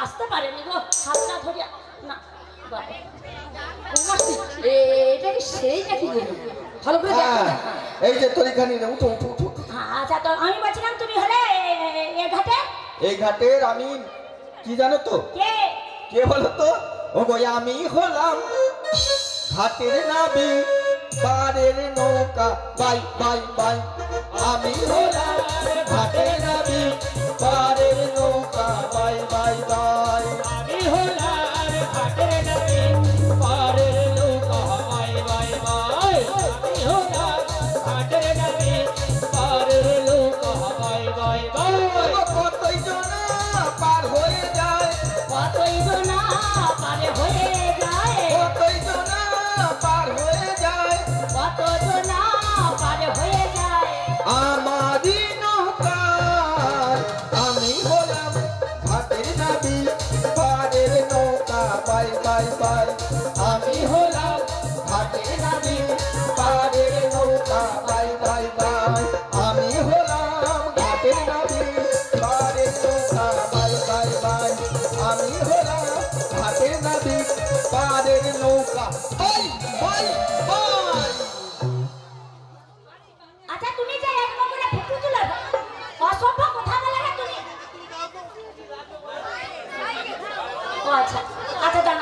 আসতে পারেনি গো, হাতটা ধরে না বাবা। এটা কি সেই নাকি গো? ভালো করে দেখো না। এই যে তরিখানি না, উঠো উঠো উঠো। আচ্ছা, তো আমি বলছিলাম তুমি হলে এ ঘাটে? এই ঘাটের আমি কি জানো তো? কে? কে বলো তো? ও গো আমি হলাম ঘাটের নাবি, পারের নৌকা বাই বাই বাই। আমি হলাম ঘাটের নাবি, পারের নৌকা বাই বাই বাই। আমি হলাম ঘাটের নাবি, পারের নৌকা বাই বাই বাই। আমি হলাম ঘাটের নাবি, পারের নৌকা বাই বাই বাই। কতই জনা পার হয়ে যায়, কতই না পারে হয়ে যায়, কতই জনা পার হয়ে যায়, কত না পারে হয়ে যায়। আমারই নৌকা। আমি হলাম ঘাটের নাবি, পারের নৌকা বাই বাই বাই। আমি হলাম ঘাটের নাবি, পারের নৌকা বাই বাই বাই। আমি হলাম ঘাটের নাবি, পারের নৌকা বাই বাই বাই। আমি হলাম ঘাটের নাবি, পারের নৌকা বাই বাই বাই। আচ্ছা, তুমি যে একবার করে ফুটু তুলে অসভ্য কথা বলে না তুমি। ও আচ্ছা আচ্ছা, জান